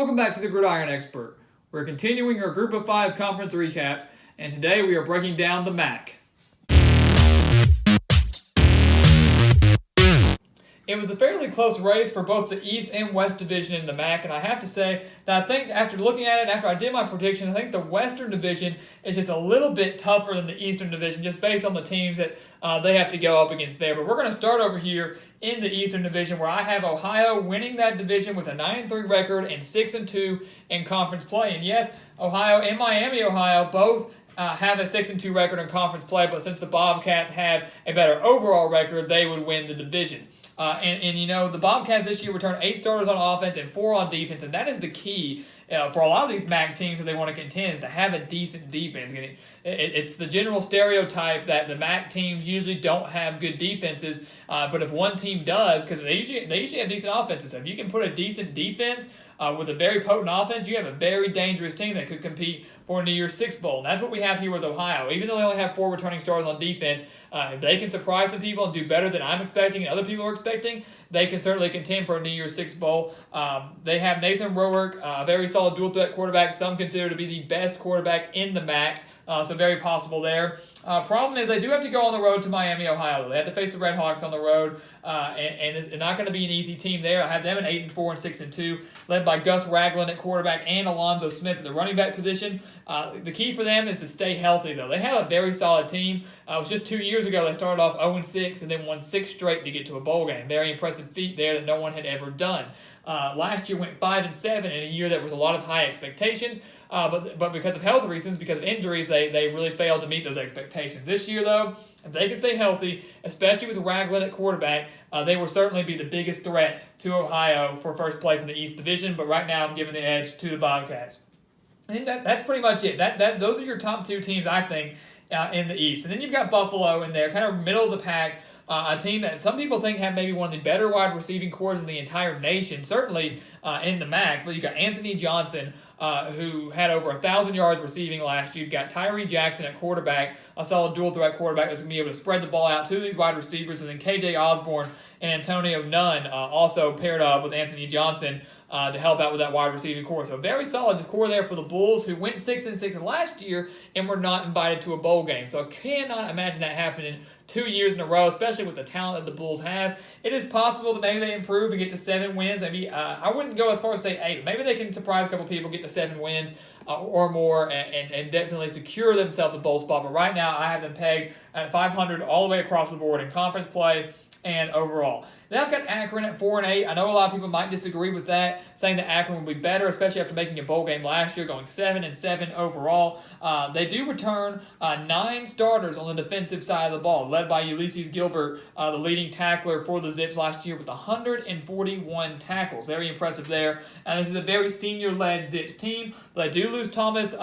Welcome back to the Gridiron Expert. We're continuing our Group of 5 conference recaps, and today we are breaking down the MAC. It was a fairly close race for both the East and West Division in the MAC, and I have to say that I think after looking at it, after I did my prediction, I think the Western Division is just a little bit tougher than the Eastern Division, just based on the teams that they have to go up against there. But we're going to start over here in the Eastern Division, where I have Ohio winning that division with a 9-3 record and 6-2 in conference play. And yes, Ohio and Miami, Ohio, both have a 6-2 record in conference play, but since the Bobcats have a better overall record, they would win the division. And you know, the Bobcats this year returned 8 starters on offense and 4 on defense, and that is the key for a lot of these MAC teams if they want to contend, is to have a decent defense. It's the general stereotype that the MAC teams usually don't have good defenses, but if one team does, because they usually have decent offenses, so if you can put a decent defense with a very potent offense, you have a very dangerous team that could compete for a New Year's Six Bowl. And that's what we have here with Ohio. Even though they only have 4 returning stars on defense, if they can surprise some people and do better than I'm expecting and other people are expecting, they can certainly contend for a New Year's Six Bowl. They have Nathan Rourke, a very solid dual-threat quarterback, some consider to be the best quarterback in the MAC. So very possible there. Problem is they do have to go on the road to Miami, Ohio. They have to face the Red Hawks on the road, and it's not going to be an easy team there. I have them at 8-4 and 6-2, led by Gus Ragland at quarterback and Alonzo Smith at the running back position. The key for them is to stay healthy, though. They have a very solid team. It was just 2 years ago they started off 0-6 and then won 6 straight to get to a bowl game. Very impressive feat there that no one had ever done. Last year went 5-7 in a year that was a lot of high expectations. But because of health reasons, because of injuries, they really failed to meet those expectations. This year, though, if they can stay healthy, especially with Ragland at quarterback, they will certainly be the biggest threat to Ohio for first place in the East Division. But right now, I'm giving the edge to the Bobcats. And that's pretty much it. Those are your top 2 teams, I think, in the East. And then you've got Buffalo in there, kind of middle of the pack. A team that some people think have maybe one of the better wide receiving cores in the entire nation, certainly in the MAC. But you've got Anthony Johnson, who had over 1,000 yards receiving last year. You've got Tyree Jackson at quarterback, a solid dual-threat quarterback that's going to be able to spread the ball out to these wide receivers. And then K.J. Osborne and Antonio Nunn also paired up with Anthony Johnson to help out with that wide receiving core. So a very solid core there for the Bulls, who went 6-6 last year and were not invited to a bowl game. So I cannot imagine that happening 2 years in a row, especially with the talent that the Bulls have. It is possible that maybe they improve and get to 7 wins. Maybe I wouldn't go as far as say 8. Maybe they can surprise a couple people, get to 7 wins or more, and definitely secure themselves a bowl spot. But right now, I have them pegged at 500 all the way across the board in conference play and overall. Then I've got Akron at 4-8. I know a lot of people might disagree with that, saying that Akron will be better, especially after making a bowl game last year, going 7-7 overall. They do return 9 starters on the defensive side of the ball, led by Ulysses Gilbert, the leading tackler for the Zips last year with 141 tackles. Very impressive there. And this is a very senior-led Zips team, but they do lose Thomas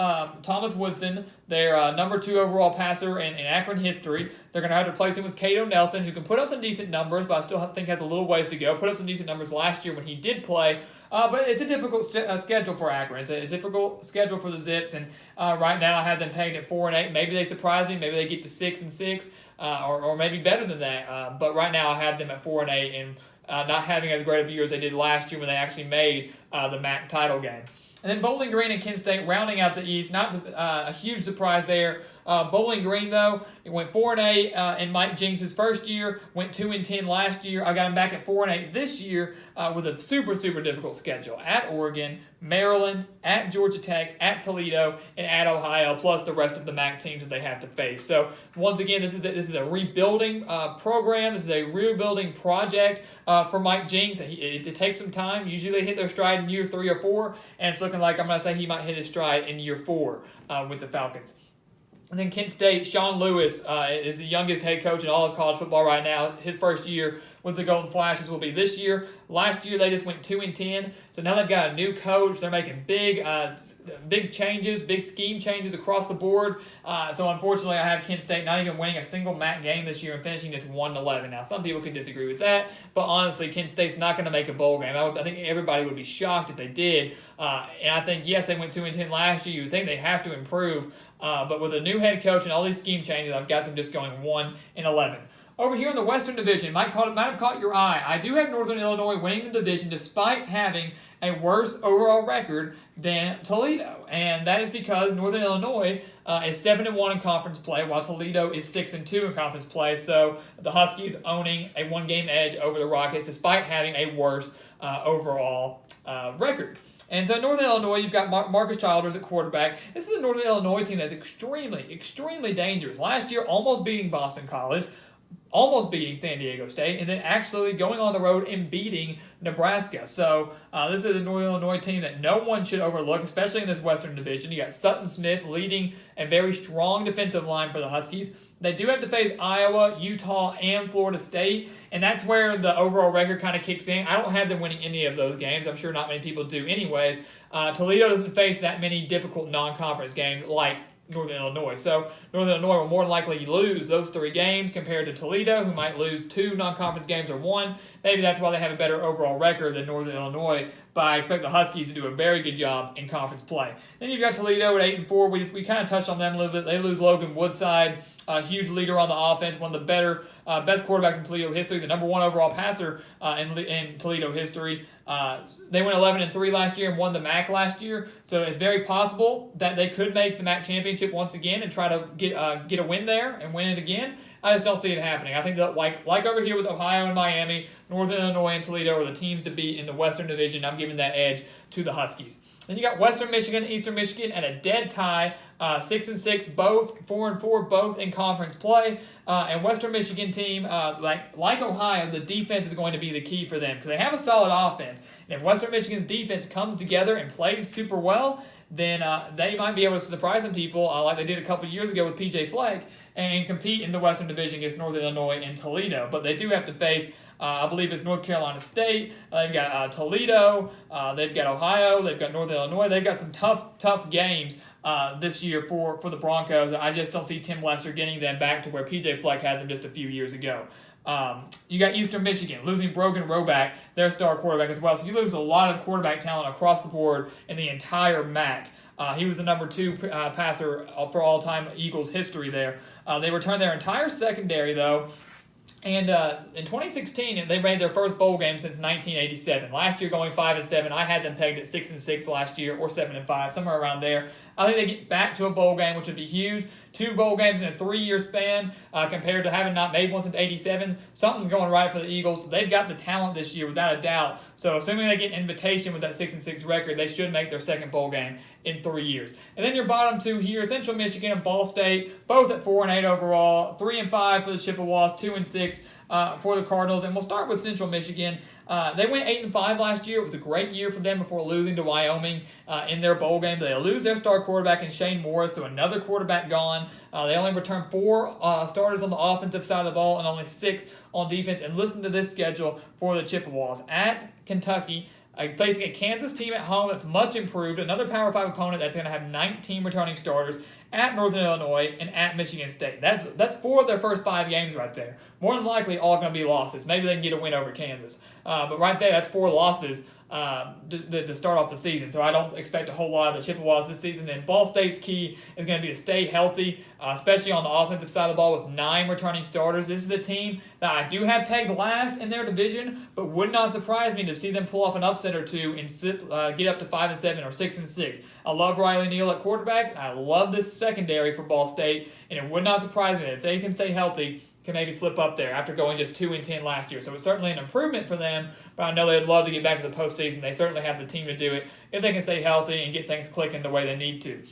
Woodson, their number 2 overall passer in Akron history. They're going to have to replace him with Cato Nelson, who can put up some decent numbers, but I still think has a little ways to go. Put up some decent numbers last year when he did play, but it's a difficult schedule for Akron. It's a difficult schedule for the Zips, and right now I have them pegged at 4-8. Maybe they surprise me. Maybe they get to 6-6, or maybe better than that. But right now I have them at 4-8, and not having as great of a year as they did last year when they actually made the MAC title game. And then Bowling Green and Kent State rounding out the East. Not a huge surprise there. Bowling Green, though, it went 4-8 in Mike Jinks' first year, went 2-10 last year. I got him back at 4-8 this year with a super, super difficult schedule. At Oregon, Maryland, at Georgia Tech, at Toledo, and at Ohio, plus the rest of the MAC teams that they have to face. So, once again, this is a rebuilding program. This is a rebuilding project for Mike Jinks. It takes some time. Usually they hit their stride in year 3 or 4, and it's looking like I'm going to say he might hit his stride in year 4 with the Falcons. And then Kent State, Sean Lewis is the youngest head coach in all of college football right now. His first year with the Golden Flashes will be this year. Last year they just went 2-10, so now they've got a new coach. They're making big changes, big scheme changes across the board. So unfortunately, I have Kent State not even winning a single MAC game this year and finishing just 1-11. Now some people can disagree with that, but honestly, Kent State's not going to make a bowl game. I think everybody would be shocked if they did. And I think yes, they went 2-10 last year. You would think they have to improve. But with a new head coach and all these scheme changes, I've got them just going 1-11. Over here in the Western Division, might have caught your eye. I do have Northern Illinois winning the division despite having a worse overall record than Toledo, and that is because Northern Illinois is 7-1 in conference play, while Toledo is 6-2 in conference play. So the Huskies owning a one-game edge over the Rockets, despite having a worse overall record. And so Northern Illinois, you've got Marcus Childers at quarterback. This is a Northern Illinois team that's extremely, extremely dangerous. Last year, almost beating Boston College, almost beating San Diego State, and then actually going on the road and beating Nebraska. So this is a Northern Illinois team that no one should overlook, especially in this Western Division. You got Sutton Smith leading a very strong defensive line for the Huskies. They do have to face Iowa, Utah, and Florida State, and that's where the overall record kind of kicks in. I don't have them winning any of those games. I'm sure not many people do anyways. Toledo doesn't face that many difficult non-conference games like Northern Illinois. So Northern Illinois will more than likely lose those 3 games compared to Toledo, who might lose 2 non-conference games or 1. Maybe that's why they have a better overall record than Northern Illinois, but I expect the Huskies to do a very good job in conference play. Then you've got Toledo at 8-4. We kind of touched on them a little bit. They lose Logan Woodside, a huge leader on the offense, one of the best quarterbacks in Toledo history, the number 1 overall passer in Toledo history. They went 11-3 last year and won the MAC last year, so it's very possible that they could make the MAC championship once again and try to get a win there and win it again. I just don't see it happening. I think that like over here with Ohio and Miami, Northern Illinois and Toledo are the teams to beat in the Western Division. I'm giving that edge to the Huskies. Then you got Western Michigan, Eastern Michigan at a dead tie, 6-6, both 4-4, both in conference play. And Western Michigan team, like Ohio, the defense is going to be the key for them because they have a solid offense. And if Western Michigan's defense comes together and plays super well, then they might be able to surprise some people like they did a couple years ago with PJ Fleck and compete in the Western Division against Northern Illinois and Toledo. But they do have to face, I believe it's North Carolina State. They've got Toledo. They've got Ohio. They've got Northern Illinois. They've got some tough games this year for the Broncos. I just don't see Tim Lester getting them back to where PJ Fleck had them just a few years ago. You got Eastern Michigan losing Brogan Roback, their star quarterback as well. So you lose a lot of quarterback talent across the board in the entire MAC. He was the number 2 passer for all-time Eagles history there. They returned their entire secondary, though. And in 2016, they made their first bowl game since 1987. Last year, going 5-7, I had them pegged at 6-6 last year, or 7-5, somewhere around there. I think they get back to a bowl game, which would be huge. 2 bowl games in a 3-year span, compared to having not made one since '87. Something's going right for the Eagles. They've got the talent this year, without a doubt. So, assuming they get an invitation with that 6-6 record, they should make their second bowl game in 3 years. And then your bottom 2 here, Central Michigan and Ball State, both at 4-8 overall, 3-5 for the Chippewas, 2-6 for the Cardinals. And we'll start with Central Michigan. They went 8-5 last year. It was a great year for them before losing to Wyoming in their bowl game. They lose their star quarterback in Shane Morris to another quarterback gone. They only returned 4 starters on the offensive side of the ball and only 6 on defense. And listen to this schedule for the Chippewas. At Kentucky, facing a Kansas team at home that's much improved, another Power 5 opponent that's going to have 19 returning starters, at Northern Illinois, and at Michigan State. That's 4 of their first 5 games right there. More than likely, all going to be losses. Maybe they can get a win over Kansas. But right there, that's 4 losses to start off the season. So I don't expect a whole lot of the Chippewas this season. And Ball State's key is going to be to stay healthy, especially on the offensive side of the ball with 9 returning starters. This is a team that I do have pegged last in their division, but would not surprise me to see them pull off an upset or 2 and get up to 5-7 or 6-6. I love Riley Neal at quarterback, and I love this secondary for Ball State, and it would not surprise me that if they can stay healthy, can maybe slip up there after going just 2-10 last year. So it's certainly an improvement for them, but I know they'd love to get back to the postseason. They certainly have the team to do it if they can stay healthy and get things clicking the way they need to. It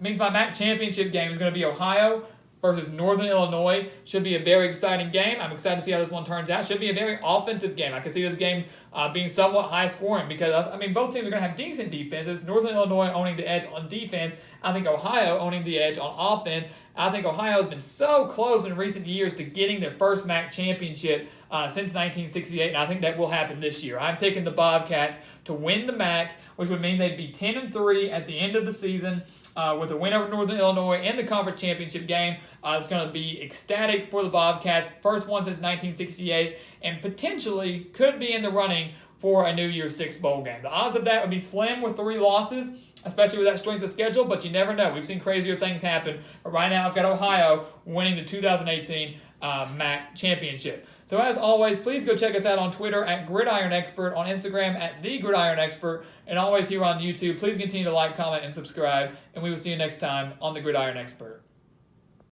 means my MAC championship game is going to be Ohio versus Northern Illinois. Should be a very exciting game. I'm excited to see how this one turns out. Should be a very offensive game. I can see this game being somewhat high scoring because, both teams are going to have decent defenses. Northern Illinois owning the edge on defense. I think Ohio owning the edge on offense. I think Ohio has been so close in recent years to getting their first MAC championship since 1968, and I think that will happen this year. I'm picking the Bobcats to win the MAC, which would mean they'd be 10-3 at the end of the season with a win over Northern Illinois in the conference championship game. It's going to be ecstatic for the Bobcats. First one since 1968, and potentially could be in the running for a New Year's Six bowl game. The odds of that would be slim with 3 losses, especially with that strength of schedule, but you never know. We've seen crazier things happen. But right now, I've got Ohio winning the 2018 MAC championship. So as always, please go check us out on Twitter at Gridiron Expert, on Instagram at The Gridiron Expert, and always here on YouTube. Please continue to like, comment, and subscribe, and we will see you next time on The Gridiron Expert.